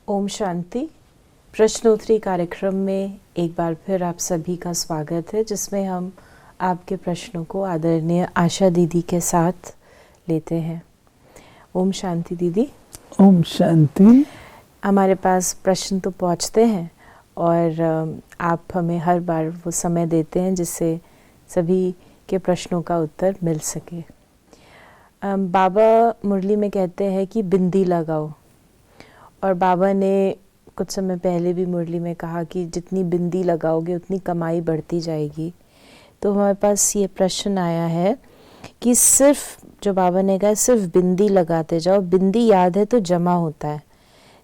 ओम शांति। प्रश्नोत्तरी कार्यक्रम में एक बार फिर आप सभी का स्वागत है, जिसमें हम आपके प्रश्नों को आदरणीय आशा दीदी के साथ लेते हैं। ओम शांति दीदी। ओम शांति। हमारे पास प्रश्न तो पहुंचते हैं और आप हमें हर बार वो समय देते हैं जिससे सभी के प्रश्नों का उत्तर मिल सके। बाबा मुरली में कहते हैं कि बिंदी लगाओ, और बाबा ने कुछ समय पहले भी मुरली में कहा कि जितनी बिंदी लगाओगे उतनी कमाई बढ़ती जाएगी। तो हमारे पास ये प्रश्न आया है कि सिर्फ जो बाबा ने कहा सिर्फ बिंदी लगाते जाओ, बिंदी याद है तो जमा होता है।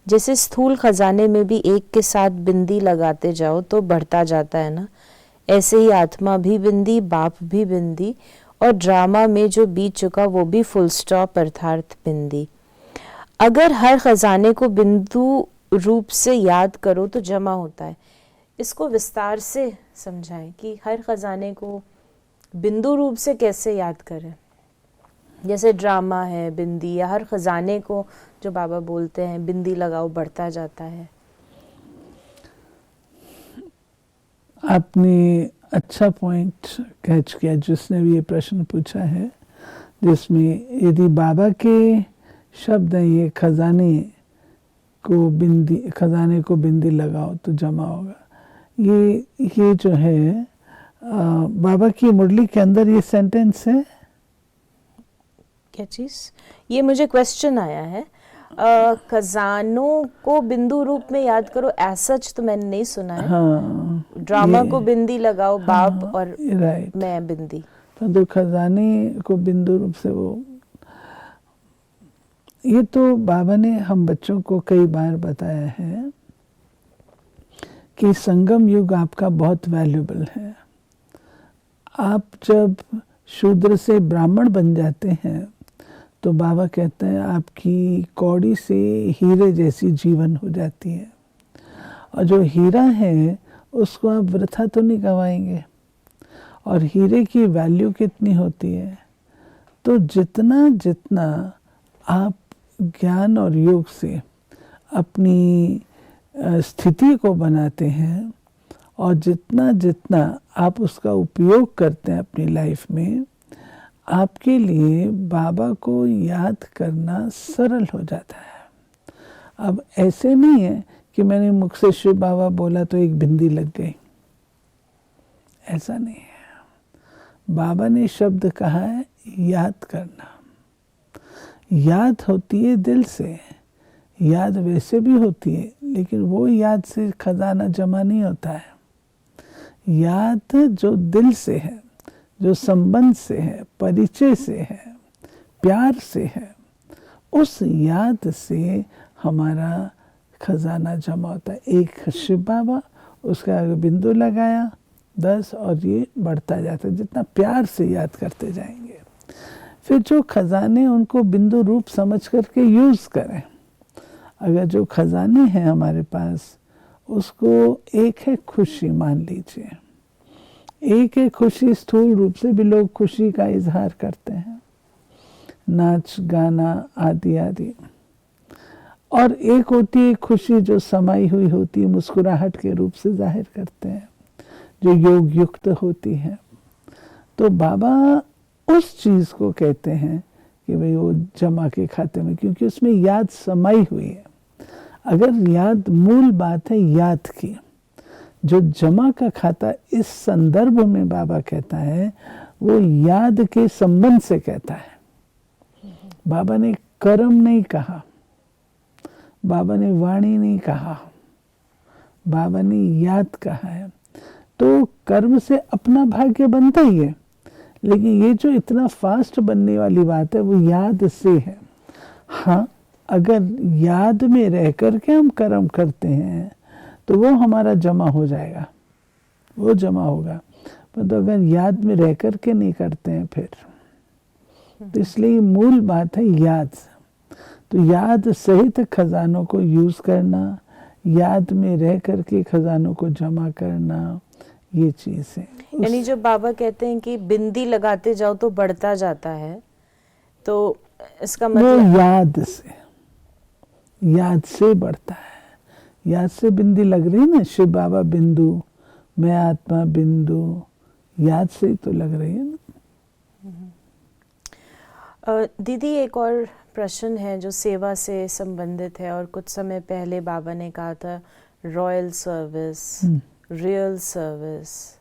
जैसे स्थूल खजाने में भी एक के साथ बिंदी लगाते जाओ तो बढ़ता जाता है ना, ऐसे ही आत्मा भी बिंदी, बाप भी बिंदी, और ड्रामा में जो बीत चुका वो भी फुल स्टॉप अर्थात बिंदी। अगर हर खजाने को बिंदु रूप से याद करो तो जमा होता है। इसको विस्तार से समझाएं कि हर खजाने को बिंदु रूप से कैसे याद करें। जैसे ड्रामा है बिंदी, या हर खजाने को जो बाबा बोलते हैं बिंदी लगाओ बढ़ता जाता है। आपने अच्छा पॉइंट कैच किया जिसने भी ये प्रश्न पूछा है, जिसमें यदि बाबा के शब्द हैं ये खजाने को बिंदी लगाओ तो जमा होगा, ये जो है बाबा की मुरली के अंदर ये सेंटेंस है। क्या चीज? ये मुझे क्वेश्चन आया है। खजानों को बिंदु रूप में याद करो, सच तो मैंने नहीं सुना है। हाँ, ड्रामा को बिंदी लगाओ, हाँ, बाप और राइट, मैं बिंदी। तो खजाने को बिंदु रूप से वो, ये तो बाबा ने हम बच्चों को कई बार बताया है कि संगम युग आपका बहुत वैल्यूबल है। आप जब शूद्र से ब्राह्मण बन जाते हैं तो बाबा कहते हैं आपकी कौड़ी से हीरे जैसी जीवन हो जाती है, और जो हीरा है उसको आप वृथा तो नहीं गवाएंगे। और हीरे की वैल्यू कितनी होती है, तो जितना जितना आप ज्ञान और योग से अपनी स्थिति को बनाते हैं और जितना जितना आप उसका उपयोग करते हैं अपनी लाइफ में, आपके लिए बाबा को याद करना सरल हो जाता है। अब ऐसे नहीं है कि मैंने मुख से शिव बाबा बोला तो एक बिंदी लग गई, ऐसा नहीं है। बाबा ने शब्द कहा है याद करना। याद होती है दिल से, याद वैसे भी होती है, लेकिन वो याद से खजाना जमा नहीं होता है। याद जो दिल से है, जो संबंध से है, परिचय से है, प्यार से है, उस याद से हमारा खजाना जमा होता है। एक शिव बाबा, उसका आगे बिंदु लगाया 10, और ये बढ़ता जाता है जितना प्यार से याद करते जाएंगे। फिर जो खजाने उनको बिंदु रूप समझ करके यूज़ करें। अगर जो खजाने हैं हमारे पास, उसको एक है खुशी मान लीजिए, एक है खुशी, स्थूल रूप से भी लोग खुशी का इजहार करते हैं, नाच गाना आदि आदि, और एक होती है खुशी जो समाई हुई होती है, मुस्कुराहट के रूप से जाहिर करते हैं, जो योग युक्त होती है। तो बाबा उस चीज़ को कहते हैं कि भाई वो जमा के खाते में, क्योंकि उसमें याद समाई हुई है। अगर याद, मूल बात है याद की, जो जमा का खाता इस संदर्भ में बाबा कहता है वो याद के संबंध से कहता है। बाबा ने कर्म नहीं कहा, बाबा ने वाणी नहीं कहा, बाबा ने याद कहा है। तो कर्म से अपना भाग्य बनता ही है, लेकिन ये जो इतना फास्ट बनने वाली बात है वो याद से है। हाँ, अगर याद में रह करके हम कर्म करते हैं तो वो हमारा जमा हो जाएगा, वो जमा होगा। पर तो अगर याद में रह करके नहीं करते हैं फिर, तो इसलिए मूल बात है याद। तो याद सहित खजानों को यूज़ करना, याद में रह करके खजानों को जमा करना, ये चीज़ है। यानी जो बाबा कहते हैं कि बिंदी लगाते जाओ तो बढ़ता जाता है, तो इसका मतलब वो याद से बढ़ता है। याद से बिंदी लग रही है ना, शिव बाबा बिंदु, मैं आत्मा बिंदु, याद से ही तो लग रही है ना। दीदी एक और प्रश्न है जो सेवा से संबंधित है, और कुछ समय पहले बाबा ने कहा था रॉयल सर्विस, रियल सर्विस,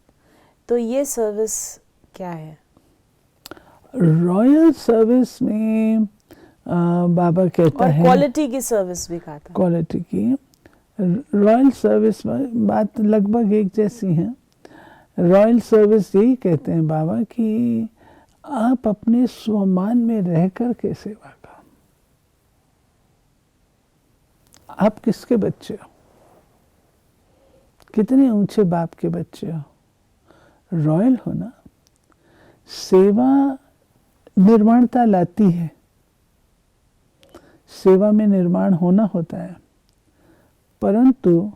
तो ये सर्विस क्या है? रॉयल सर्विस में बाबा कहता है, और क्वालिटी की सर्विस भी कहा था। क्वालिटी की, रॉयल सर्विस में बात लगभग एक जैसी है। रॉयल सर्विस यही कहते हैं बाबा कि आप अपने स्वमान में रह कर के सेवा का, आप किसके बच्चे हो, कितने ऊंचे बाप के बच्चे हो, रॉयल हो ना। सेवा निर्माणता लाती है, सेवा में निर्माण होना होता है, परंतु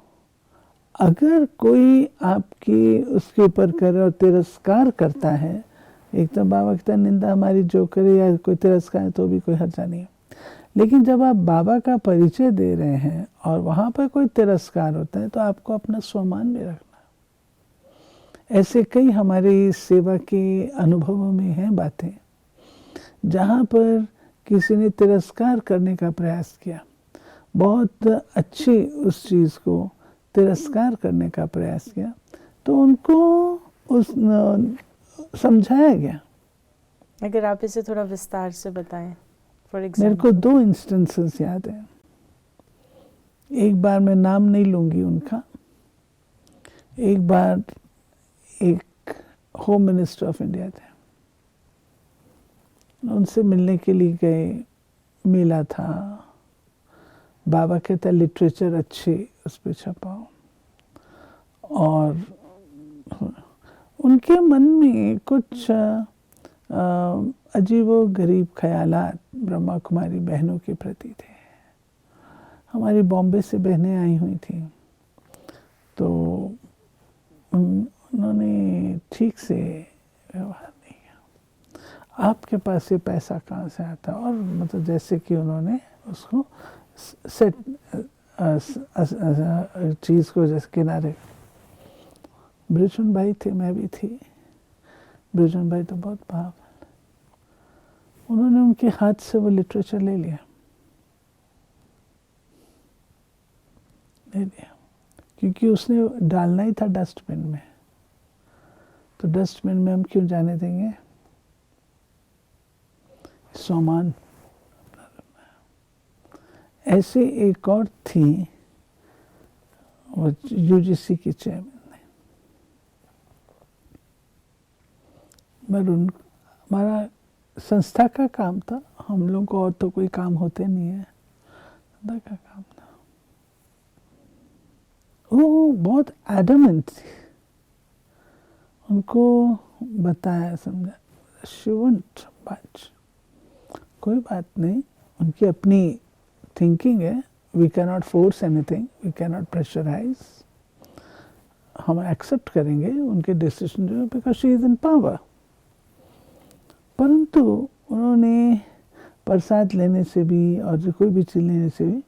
अगर कोई आपकी उसके ऊपर करे और तिरस्कार करता है, एक तो बाबा कहता है निंदा हमारी जो करे या कोई तिरस्कार तो भी कोई हर्जा नहीं है, लेकिन जब आप बाबा का परिचय दे रहे हैं और वहाँ पर कोई तिरस्कार होता है तो आपको अपना स्वमान में रखना। ऐसे कई हमारी सेवा के अनुभवों में हैं बातें जहाँ पर किसी ने तिरस्कार करने का प्रयास किया, बहुत अच्छी उस चीज़ को तिरस्कार करने का प्रयास किया, तो उनको उस समझाया गया। अगर आप इसे थोड़ा विस्तार से बताएं। फॉर मेरे एग्जाम्पल को 2 इंस्टेंसेस याद हैं। एक बार मैं नाम नहीं लूँगी उनका, एक बार एक होम मिनिस्टर ऑफ इंडिया थे, उनसे मिलने के लिए गए, मिला था, बाबा कहता लिटरेचर अच्छी उस पर छपाओ, और उनके मन में कुछ अजीबो गरीब ख्यालात ब्रह्मा कुमारी बहनों के प्रति थे। हमारी बॉम्बे से बहनें आई हुई थी, तो उन्होंने ठीक से व्यवहार नहीं किया। आपके पास ये पैसा कहाँ से आता, और मतलब जैसे कि उन्होंने उसको सेट चीज़ को जैसे किनारे। ब्रिजन भाई थे, मैं भी थी, ब्रिजन भाई तो बहुत भाव, उन्होंने उनके हाथ से वो लिटरेचर ले लिया, क्योंकि उसने डालना ही था डस्टबिन में, तो डस्टबिन में हम क्यों जाने देंगे, सामान। ऐसे एक और थी, वो यूजीसी की चेयरमैन, हमारा संस्था का काम था, हम लोग को और तो कोई काम होते नहीं है, संस्था का काम था। वो बहुत एडमेंट थी, उनको बताया, समझा, शिवंट बात, कोई बात नहीं, उनकी अपनी थिंकिंग है, we can not force anything, we can not pressurise, हम एक्सेप्ट करेंगे उनके डिसीजन जो, because she is in power. परंतु उन्होंने प्रसाद लेने से भी और जो कोई भी चीज़ लेने से भी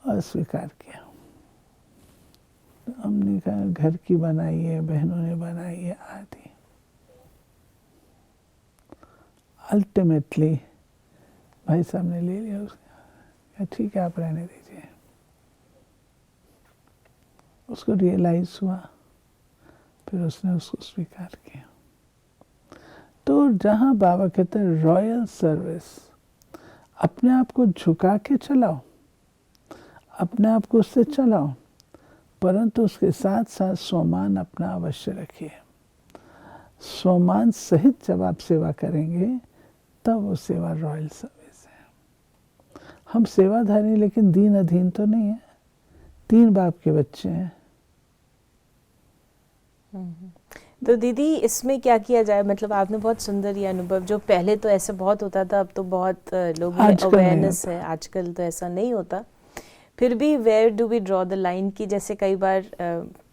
अस्वीकार किया। तो हमने कहा घर की बनाई है, बहनों ने बनाई है आदि। अल्टीमेटली भाई साहब ने ले लिया उसका, ठीक है आप रहने दीजिए। उसको रियलाइज हुआ, फिर उसने उसको स्वीकार किया। तो जहाँ बाबा कहते हैं रॉयल सर्विस, अपने आप को झुका के चलाओ, अपने आप को उससे चलाओ, परंतु उसके साथ साथ स्वमान अपना अवश्य रखिए। स्वमान सहित जब आप सेवा करेंगे तब वो सेवा रॉयल सर्विस है। हम सेवाधारी लेकिन दीन अधीन तो नहीं है, 3 बाप के बच्चे हैं। तो दीदी इसमें क्या किया जाए, मतलब आपने बहुत सुंदर ये अनुभव, जो पहले तो ऐसा बहुत होता था, अब तो बहुत लोगों में अवेयरनेस है, आजकल तो ऐसा नहीं होता, फिर भी where do we draw the line, की जैसे कई बार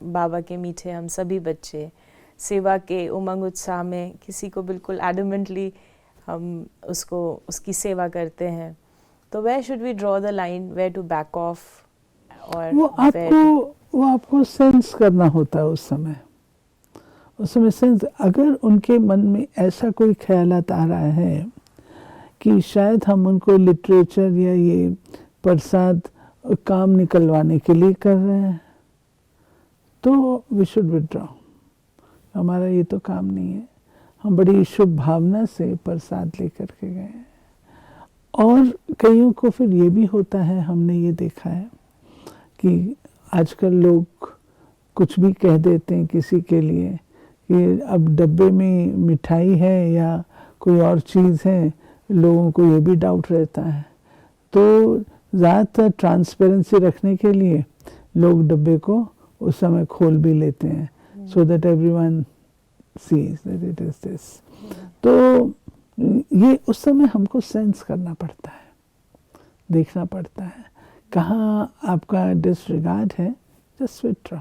बाबा के मीठे हम सभी बच्चे सेवा के उमंग उत्साह में किसी को बिल्कुल एडमेंटली हम उसकी सेवा करते हैं, तो where should we draw the line, where to back off, और वो आपको सेंस करना होता है उस समय सेंस। अगर उनके मन में ऐसा कोई ख्यालात आ रहा है कि शायद हम उनको लिटरेचर या ये प्रसाद काम निकलवाने के लिए कर रहे हैं, तो वी शुड विड्रॉ। हमारा ये तो काम नहीं है। हम बड़ी शुभ भावना से प्रसाद लेकर के गए हैं। और कईयों को फिर ये भी होता है, हमने ये देखा है कि आजकल लोग कुछ भी कह देते हैं किसी के लिए कि अब डब्बे में मिठाई है या कोई और चीज़ है, लोगों को ये भी डाउट रहता है। तो ज़्यादातर ट्रांसपेरेंसी रखने के लिए लोग डब्बे को उस समय खोल भी लेते हैं, so that everyone sees that it is this. तो ये उस समय हमको सेंस करना पड़ता है, देखना पड़ता है कहाँ आपका डिसरिगार्ड है, जस्ट विथड्रॉ।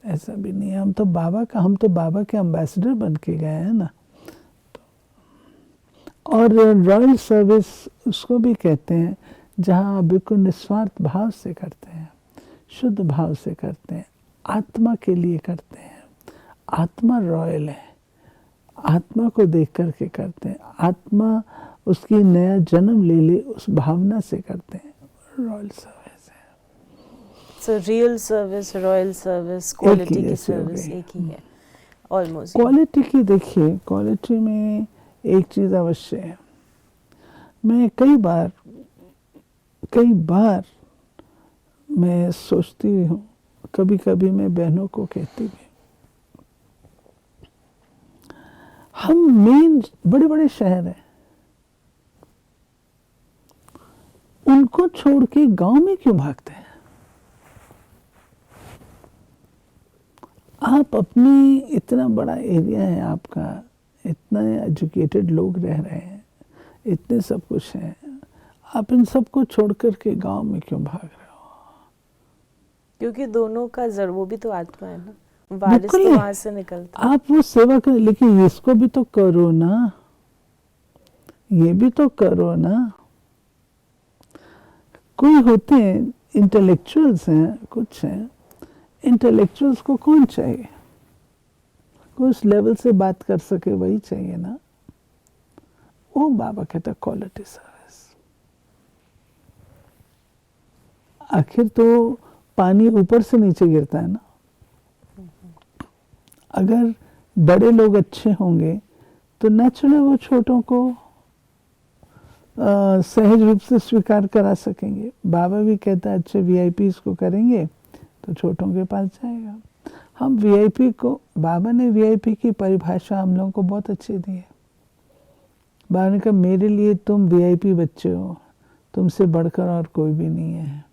ऐसा भी नहीं है, हम तो बाबा के एम्बेसडर बन के गए हैं ना। और रॉयल सर्विस उसको भी कहते हैं जहाँ आप बिल्कुल निस्वार्थ भाव से करते हैं, शुद्ध भाव से करते हैं, आत्मा के लिए करते हैं। आत्मा रॉयल है, आत्मा को देख करके करते हैं, आत्मा उसकी नया जन्म ले ले उस भावना से करते हैं, रॉयल सर्विस है। So real service, royal service, quality की सर्विस एक ही है ऑलमोस्ट। क्वालिटी की देखिए, क्वालिटी में एक चीज़ अवश्य है। मैं कई बार मैं सोचती हूँ, कभी कभी मैं बहनों को कहती भी, हम मेन बड़े बड़े शहर हैं, उनको छोड़ के गांव में क्यों भागते हैं? आप अपनी इतना बड़ा एरिया है आपका, इतना एजुकेटेड लोग रह रहे हैं, इतने सब कुछ है, आप इन सबको छोड़ करके गांव में क्यों भाग रहे हो? क्योंकि दोनों का जड़, वो भी तो आत्मा है ना, वारिस तो वहां से निकलता है। आप वो सेवा करें, लेकिन इसको भी तो करो ना, ये भी तो करो ना। कोई होते हैं इंटेलेक्चुअल्स हैं, कुछ हैं इंटेलेक्चुअल्स को कौन चाहिए? कोई उस लेवल से बात कर सके वही चाहिए ना। वो बाबा कहता क्वालिटी सर्विस। आखिर तो पानी ऊपर से नीचे गिरता है ना। अगर बड़े लोग अच्छे होंगे तो नेचुरली वो छोटों को सहज रूप से स्वीकार करा सकेंगे। बाबा भी कहता है अच्छे वीआईपी को करेंगे तो छोटों के पास जाएगा। हम वीआईपी को, बाबा ने वीआईपी की परिभाषा हम लोगों को बहुत अच्छी दी है। बाबा ने कहा मेरे लिए तुम वीआईपी बच्चे हो, तुमसे बढ़कर और कोई भी नहीं है।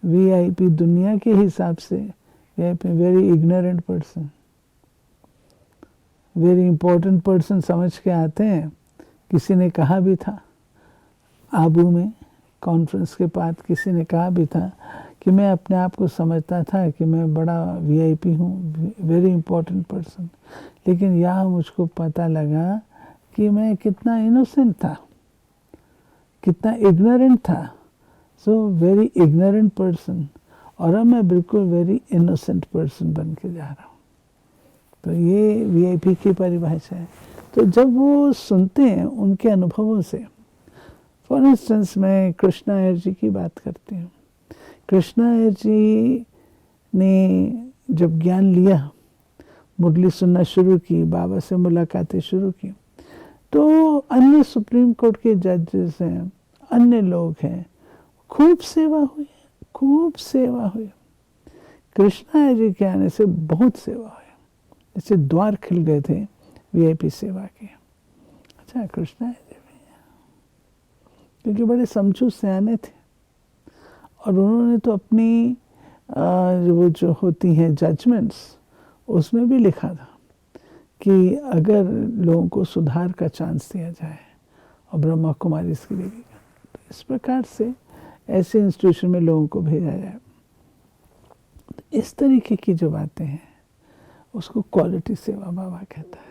वीआईपी दुनिया के हिसाब से VIP very ignorant person, very important person समझ के आते हैं। किसी ने कहा भी था आबू में कॉन्फ्रेंस के बाद, किसी ने कहा भी था कि मैं अपने आप को समझता था कि मैं बड़ा वीआईपी हूँ, वेरी इंपॉर्टेंट पर्सन, लेकिन यहाँ मुझको पता लगा कि मैं कितना इनोसेंट था, कितना इग्नोरेंट था। सो वेरी इग्नोरेंट पर्सन, और अब मैं बिल्कुल वेरी इनोसेंट पर्सन बन के जा रहा हूँ। तो ये वीआईपी की परिभाषा है। तो जब वो सुनते हैं उनके अनुभवों से, फॉर इंस्टेंस मैं कृष्णा अय्यर जी की बात करती हूँ। कृष्णा अय्यर जी ने जब ज्ञान लिया, मुरली सुनना शुरू की, बाबा से मुलाकातें शुरू की, तो अन्य सुप्रीम कोर्ट के जजेस हैं, अन्य लोग हैं, खूब सेवा हुई, खूब सेवा हुई। कृष्णा अय्यर जी के आने से बहुत सेवा हुई, जैसे द्वार खिल गए थे वीआईपी सेवा के। अच्छा, कृष्णा अय्यर जी भी, क्योंकि बड़े समझू सियाने थे, और उन्होंने तो अपनी वो जो होती हैं जजमेंट्स, उसमें भी लिखा था कि अगर लोगों को सुधार का चांस दिया जाए, और ब्रह्मा कुमारी इसकी देवी का, तो इस प्रकार से ऐसे इंस्टीट्यूशन में लोगों को भेजा जाए। इस तरीके की जो बातें हैं उसको क्वालिटी सेवा बाबा कहता है,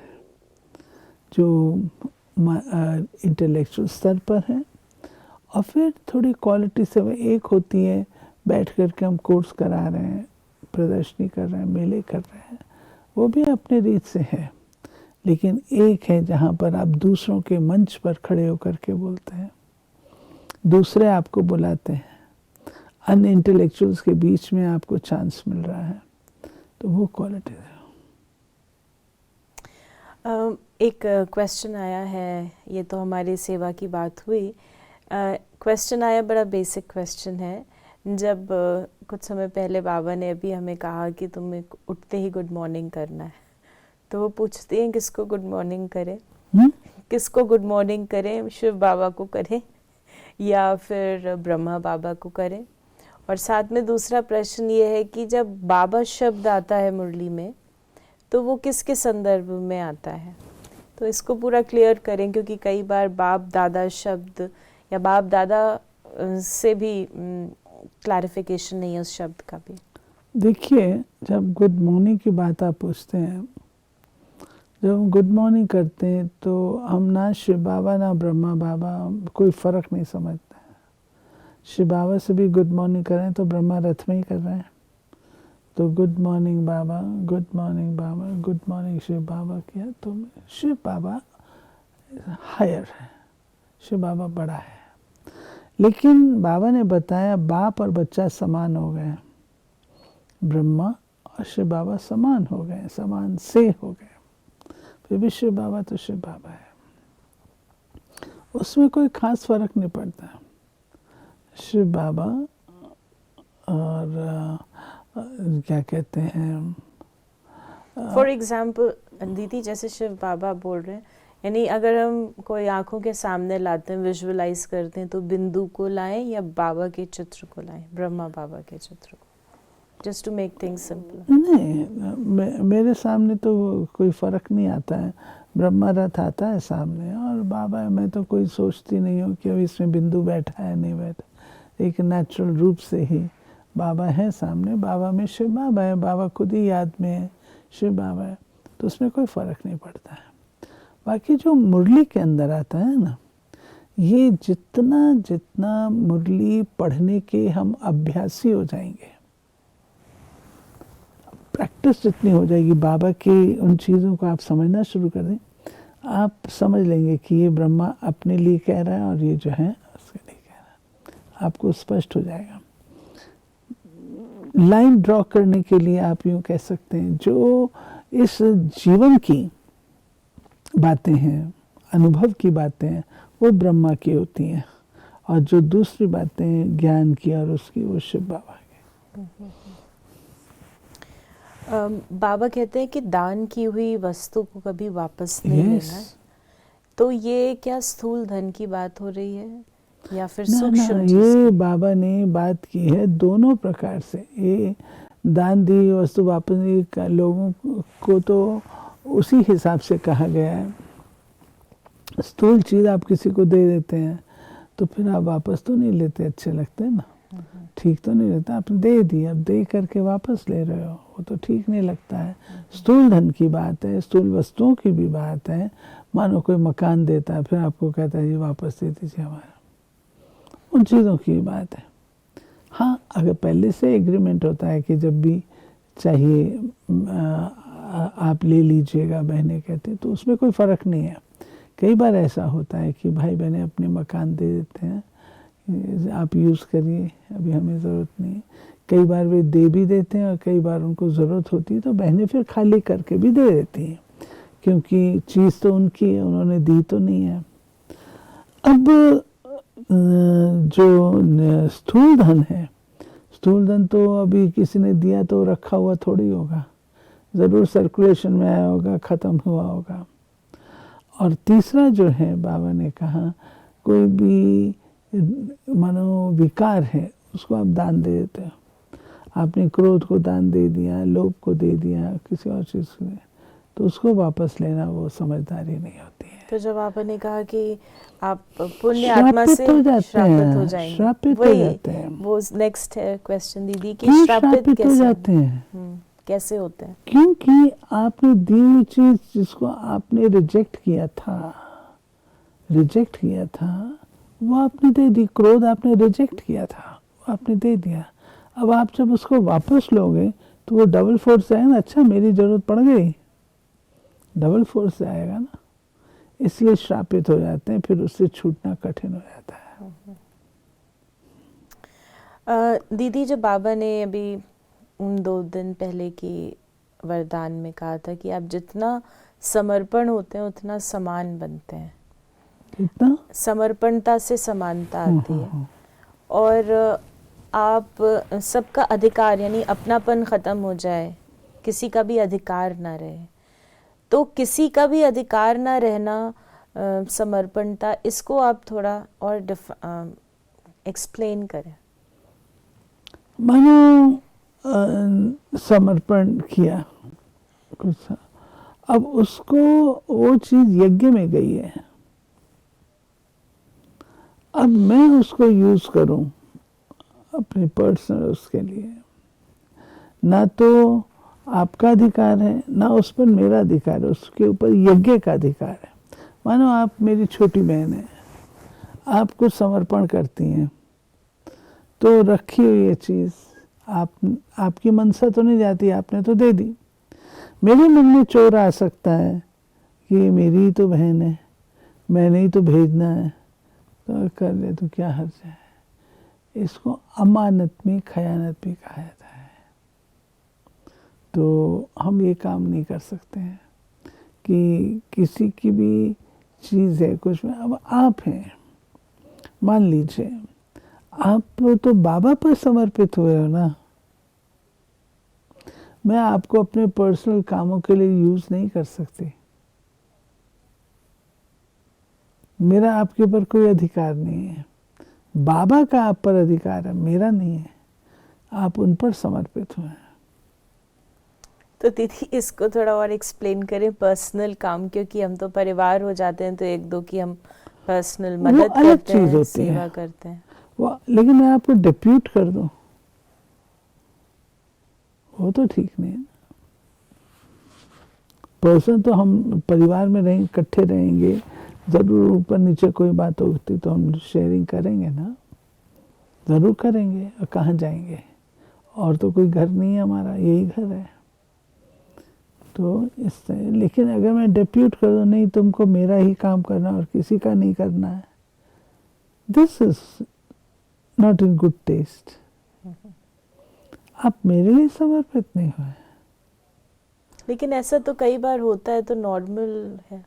जो इंटेलेक्चुअल स्तर पर है। और फिर थोड़ी क्वालिटी सेवा एक होती है बैठ कर के हम कोर्स करा रहे हैं, प्रदर्शनी कर रहे हैं, मेले कर रहे हैं, वो भी अपने रीत से है। लेकिन एक है जहाँ पर आप दूसरों के मंच पर खड़े होकर के बोलते हैं, दूसरे आपको बुलाते हैं, अन्य इंटेलेक्चुअल्स के बीच में आपको चांस मिल रहा है, तो वो क्वालिटी है। एक क्वेश्चन आया है, ये तो हमारी सेवा की बात हुई। क्वेश्चन आया, बड़ा बेसिक क्वेश्चन है। जब कुछ समय पहले बाबा ने अभी हमें कहा कि तुम्हें उठते ही गुड मॉर्निंग करना है, तो वो पूछते हैं किसको गुड मॉर्निंग करें? किसको गुड मॉर्निंग करें? शिव बाबा को करें या फिर ब्रह्मा बाबा को करें? और साथ में दूसरा प्रश्न ये है कि जब बाबा शब्द आता है मुरली में, तो वो किसके संदर्भ में आता है? तो इसको पूरा क्लियर करें, क्योंकि कई बार बाप दादा शब्द या बाप दादा से भी क्लैरिफिकेशन नहीं है उस शब्द का भी। देखिए, जब गुड मॉर्निंग की बात आप पूछते हैं, जब हम गुड मॉर्निंग करते हैं तो हम ना शिव बाबा ना ब्रह्मा बाबा कोई फ़र्क नहीं समझते हैं। शिव बाबा से भी गुड मॉर्निंग करें तो ब्रह्मा रथ में ही कर रहे हैं, तो गुड मॉर्निंग बाबा, गुड मॉर्निंग बाबा, गुड मॉर्निंग शिव बाबा किया, तो शिव बाबा हायर है, शिव बाबा बड़ा है। लेकिन बाबा ने बताया बाप और बच्चा समान हो गए, ब्रह्मा और शिव बाबा समान हो गए, समान से हो गए, फिर भी शिव बाबा तो शिव बाबा है, उसमें कोई खास फर्क नहीं पड़ता। शिव बाबा और क्या कहते हैं, फॉर एग्जाम्पल दीदी, जैसे शिव बाबा बोल रहे हैं, यानी अगर हम कोई आंखों के सामने लाते हैं, विजुअलाइज करते हैं, तो बिंदु को लाएं या बाबा के चित्र को लाएं, ब्रह्मा बाबा के चित्र को, just to make things simple? नहीं, मेरे सामने तो कोई फ़र्क नहीं आता है। ब्रह्मा रथ आता है सामने और बाबा, मैं तो कोई सोचती नहीं हूँ कि अभी इसमें बिंदु बैठा है नहीं बैठा, एक नेचुरल रूप से ही बाबा है सामने। बाबा में शिव बाबा है, बाबा खुद ही याद में है, शिव बाबा है, तो उसमें कोई फ़र्क नहीं पड़ता है। बाकी जो मुरली के अंदर आता है ना, ये जितना जितना मुरली पढ़ने के हम अभ्यासी हो जाएंगे, प्रैक्टिस जितनी हो जाएगी, बाबा की उन चीज़ों को आप समझना शुरू कर दें, आप समझ लेंगे कि ये ब्रह्मा अपने लिए कह रहा है और ये जो है उसके लिए कह रहा है, आपको स्पष्ट हो जाएगा। लाइन ड्रॉ करने के लिए आप यूँ कह सकते हैं, जो इस जीवन की बातें हैं, अनुभव की बातें हैं, वो ब्रह्मा की होती हैं, और जो दूसरी बातें ज्ञान की और उसकी, वो शिव बाबा की। बाबा कहते हैं कि दान की हुई वस्तु को कभी वापस नहीं लेना है, तो ये क्या स्थूल धन की बात हो रही है या फिर सूक्ष्म? ये बाबा ने बात की है दोनों प्रकार से। ये दान दी वस्तु वापस लोगों को तो उसी हिसाब से कहा गया है। स्थूल चीज़ आप किसी को दे देते हैं तो फिर आप वापस तो नहीं लेते, अच्छे लगते हैं ना, ठीक तो नहीं लगता, आपने दे दिया, अब दे करके वापस ले रहे हो, वो तो ठीक नहीं लगता है। स्थूल धन की बात है, स्थूल वस्तुओं की भी बात है। मानो कोई मकान देता है, फिर आपको कहता है ये वापस दे दीजिए हमारा, उन चीज़ों की बात है। हाँ, अगर पहले से एग्रीमेंट होता है कि जब भी चाहिए आप ले लीजिएगा, बहनें कहते हैं, तो उसमें कोई फ़र्क नहीं है। कई बार ऐसा होता है कि भाई बहनें अपने मकान दे देते हैं, आप यूज़ करिए, अभी हमें ज़रूरत नहीं। कई बार वे दे भी देते हैं और कई बार उनको ज़रूरत होती है तो बहनें फिर खाली करके भी दे देती हैं, क्योंकि चीज़ तो उनकी है, उन्होंने दी तो नहीं है। अब जो स्थूल धन है, स्थूल धन तो अभी किसी ने दिया तो रखा हुआ थोड़ी होगा, ज़रूर सर्कुलेशन में आया होगा, ख़त्म हुआ होगा। और तीसरा जो है, बाबा ने कहा कोई भी मनोविकार है उसको आप दान दे देते हो। आपने क्रोध को दान दे दिया, लोभ को दे दिया, किसी और चीज़ को, तो उसको वापस लेना वो समझदारी नहीं होती है। तो जब आपने कहा कि आप पुण्य आत्मा से श्रापित हो जाएंगे, श्रापित हो जाते हैं, वो नेक्स्ट है क्वेश्चन दीदी कि श्रापित हो जाते हैं, कैसे होते हैं? क्योंकि आपने दी हुई चीज जिसको आपने रिजेक्ट किया था, वो आपने दे दी। क्रोध आपने रिजेक्ट किया था, वो आपने दे दिया। अब आप जब उसको वापस लोगे तो वो डबल फोर्स आएगा ना, अच्छा मेरी ज़रूरत पड़ गई, डबल फोर्स आएगा ना, इसलिए श्रापित हो जाते हैं, फिर उससे छूटना कठिन हो जाता है। दीदी, जो बाबा ने अभी 2 दिन पहले की वरदान में कहा था कि आप जितना समर्पण होते हैं उतना समान बनते हैं, कितना समर्पणता से समानता आती है, और आप सबका अधिकार यानी अपनापन ख़त्म हो जाए, किसी का भी अधिकार ना रहे, तो किसी का भी अधिकार ना रहना, समर्पणता, इसको आप थोड़ा और एक्सप्लेन करें। मानो समर्पण किया कुछ, अब उसको वो चीज़ यज्ञ में गई है, अब मैं उसको यूज़ करूं अपने पर्सनल उसके लिए, ना तो आपका अधिकार है ना उस पर मेरा अधिकार है, उसके ऊपर यज्ञ का अधिकार है। मानो आप मेरी छोटी बहन है, आप कुछ समर्पण करती हैं, तो रखी हुई ये चीज़ आपकी मनसा तो नहीं जाती, आपने तो दे दी, मेरे मन में चोर आ सकता है कि ये मेरी तो बहन है, मैंने ही तो भेजना है, तो कर ले तो क्या हर्ज है। इसको अमानत में खयानत भी कहा जाता है। तो हम ये काम नहीं कर सकते हैं कि किसी की भी चीज़ है कुछ में। अब आप हैं, मान लीजिए आप तो बाबा पर समर्पित हुए हो ना, मैं आपको अपने पर्सनल कामों के लिए यूज़ नहीं कर सकती, मेरा आपके ऊपर कोई अधिकार नहीं है, बाबा का आप पर अधिकार है, मेरा नहीं है, आप उन पर समर्पित हुए हैं। तो दीदी इसको थोड़ा और एक्सप्लेन करें, पर्सनल काम, क्योंकि हम तो परिवार हो जाते हैं तो एक दो की हम पर्सनल मदद करते हैं, सेवा करते हैं, वो, लेकिन मैं आपको डिप्यूट कर दूं वो तो ठीक नहीं है। पर्सन तो हम परिवार में रहेंगे, इकट्ठे रहेंगे, ज़रूर ऊपर नीचे कोई बात होती तो हम शेयरिंग करेंगे ना, ज़रूर करेंगे, और कहाँ जाएंगे, और तो कोई घर नहीं है हमारा, यही घर है। तो इस तरह, लेकिन अगर मैं डिप्यूट कर दूं नहीं तुमको मेरा ही काम करना और किसी का नहीं करना है, this is not in good taste. आप मेरे लिए समर्पित नहीं हुए। लेकिन ऐसा तो कई बार होता है, तो नॉर्मल है।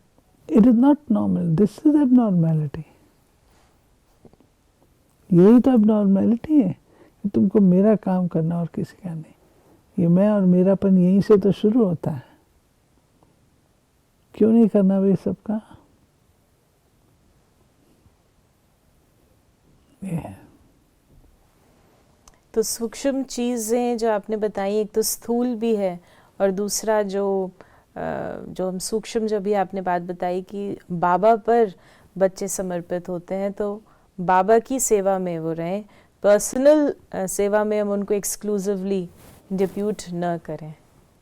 It is not normal, this is abnormality. यही तो एबनॉर्मेलिटी है कि तुमको मेरा काम करना और किसी का नहीं। ये मैं और मेरापन यहीं से तो शुरू होता है। क्यों नहीं करना भाई सबका? तो सूक्ष्म चीज़ें जो आपने बताई, एक तो स्थूल भी है, और दूसरा जो हम सूक्ष्म, जो भी आपने बात बताई कि बाबा पर बच्चे समर्पित होते हैं, तो बाबा की सेवा में वो रहें, पर्सनल सेवा में हम उनको एक्सक्लूसिवली डिप्यूट न करें,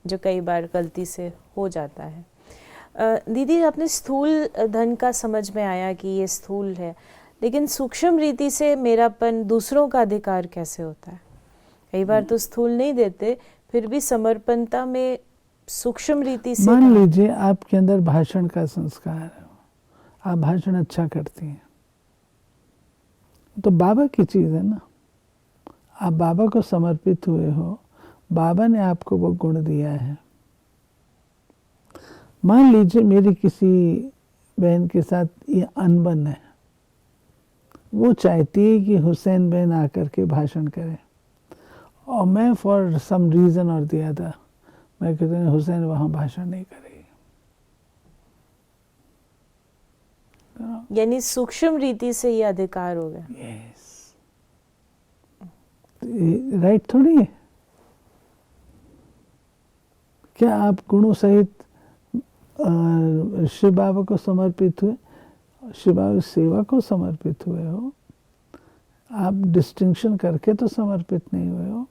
जो कई बार गलती से हो जाता है। दीदी, आपने स्थूल धन का समझ में आया कि ये स्थूल है, लेकिन सूक्ष्म रीति से मेरापन, दूसरों का अधिकार कैसे होता है? कई बार तो स्थूल नहीं देते, फिर भी समर्पणता में सूक्ष्म रीति से। मान लीजिए आपके अंदर भाषण का संस्कार है, आप भाषण अच्छा करती हैं, तो बाबा की चीज़ है ना, आप बाबा को समर्पित हुए हो, बाबा ने आपको वो गुण दिया है। मान लीजिए मेरी किसी बहन के साथ ये अनबन है, वो चाहती है कि हुसैन बहन आकर के भाषण करे, और मैं फॉर सम रीज़न और द अदर मैं कहते हैं हुसैन वहाँ भाषण नहीं करेगी। यानी सूक्ष्म रीति से ये अधिकार हो गया। यस, राइट थोड़ी है क्या? आप गुणों सहित शिव बाबा को समर्पित हुए, शिव बाबा सेवा को समर्पित हुए हो, आप डिस्टिंक्शन करके तो समर्पित नहीं हुए हो।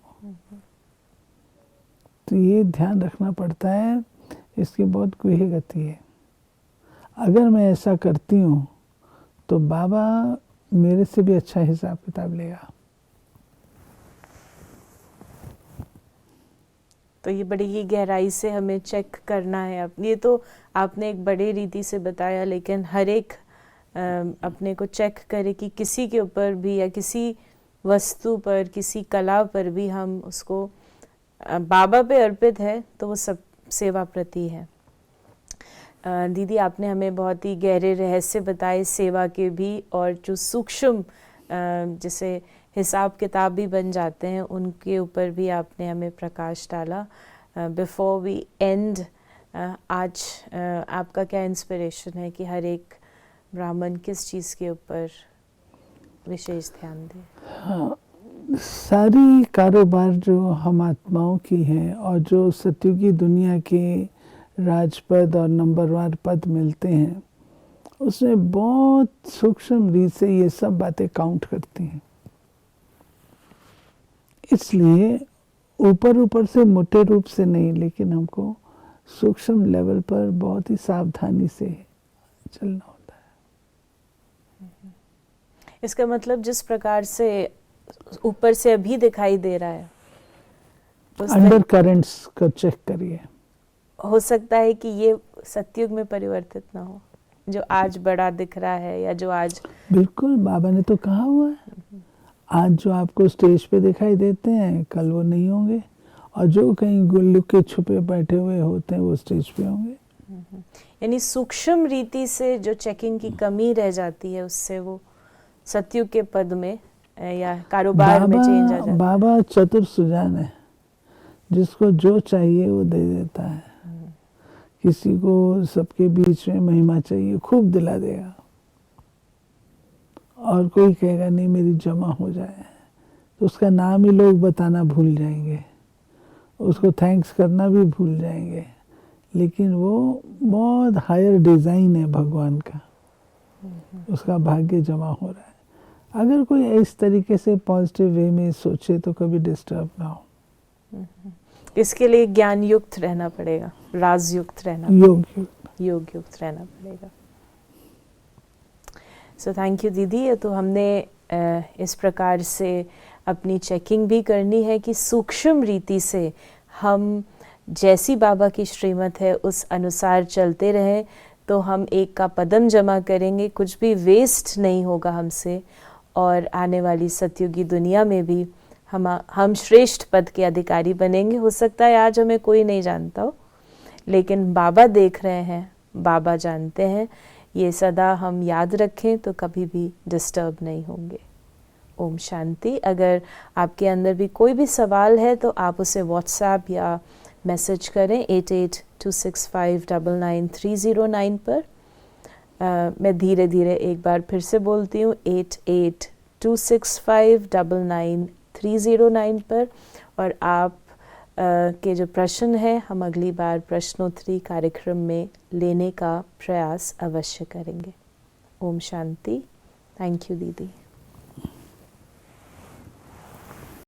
तो ये ध्यान रखना पड़ता है, इसकी बहुत गुही गति है। अगर मैं ऐसा करती हूँ तो बाबा मेरे से भी अच्छा हिसाब किताब लेगा। तो ये बड़ी ही गहराई से हमें चेक करना है। ये तो आपने एक बड़े रीति से बताया, लेकिन हर एक अपने को चेक करे कि किसी के ऊपर भी या किसी वस्तु पर, किसी कला पर भी हम उसको बाबा पे अर्पित है तो वो सब सेवा प्रति है। दीदी, आपने हमें बहुत ही गहरे रहस्य बताए सेवा के भी, और जो सूक्ष्म जिसे हिसाब किताब भी बन जाते हैं उनके ऊपर भी आपने हमें प्रकाश डाला। बिफोर वी एंड, आज आपका क्या इंस्पिरेशन है कि हर एक ब्राह्मण किस चीज़ के ऊपर विशेष ध्यान दे? हाँ, सारी कारोबार जो हम आत्माओं की है और जो सत्युगी दुनिया के राजपद और नंबरवार पद मिलते हैं, उसमें बहुत सूक्ष्म रीत से ये सब बातें काउंट करती हैं। इसलिए ऊपर ऊपर से मोटे रूप से नहीं, लेकिन हमको सूक्ष्म लेवल पर बहुत ही सावधानी से चलना होता है। इसका मतलब जिस प्रकार से ऊपर से अभी दिखाई दे रहा है, अंडर करेंट्स को चेक करिए। हो सकता है कि ये सतयुग में परिवर्तित ना हो, जो आज बड़ा दिख रहा है या जो आज, बिल्कुल बाबा ने तो कहा हुआ है, आज जो आपको स्टेज पे दिखाई देते हैं कल वो नहीं होंगे, और जो कहीं गुल्लुक के छुपे बैठे हुए होते हैं वो स्टेज पे होंगे। यानी सूक्ष्म रीति से जो चेकिंग की कमी रह जाती है, उससे वो सतयुग के पद में या कारोबार में चेंज आ जाता है। बाबा चतुर सुजान है, जिसको जो चाहिए वो दे देता है। किसी को सबके बीच में महिमा चाहिए, खूब दिला देगा, और कोई कहेगा नहीं मेरी जमा हो जाए, तो उसका नाम ही लोग बताना भूल जाएंगे, उसको थैंक्स करना भी भूल जाएंगे। लेकिन वो बहुत हायर डिज़ाइन है भगवान का, उसका भाग्य जमा हो रहा है। अगर कोई इस तरीके से पॉजिटिव वे में सोचे तो कभी डिस्टर्ब ना हो। इसके लिए ज्ञान युक्त रहना पड़ेगा, राज युक्त रहना, योग युक्त रहना पड़ेगा। सो थैंक यू दीदी। ये तो हमने इस प्रकार से अपनी चेकिंग भी करनी है कि सूक्ष्म रीति से हम जैसी बाबा की श्रीमत है उस अनुसार चलते रहें, तो हम एक का पदम जमा करेंगे, कुछ भी वेस्ट नहीं होगा हमसे, और आने वाली सतयुगी दुनिया में भी हम श्रेष्ठ पद के अधिकारी बनेंगे। हो सकता है आज हमें कोई नहीं जानता हो, लेकिन बाबा देख रहे हैं, बाबा जानते हैं, ये सदा हम याद रखें तो कभी भी डिस्टर्ब नहीं होंगे। ओम शांति। अगर आपके अंदर भी कोई भी सवाल है तो आप उसे व्हाट्सएप या मैसेज करें 8826599309 पर। मैं धीरे धीरे एक बार फिर से बोलती हूँ 8826599309 पर। और आप के जो प्रश्न हैं हम अगली बार प्रश्नोत्तरी कार्यक्रम में लेने का प्रयास अवश्य करेंगे। ओम शांति। थैंक यू दीदी।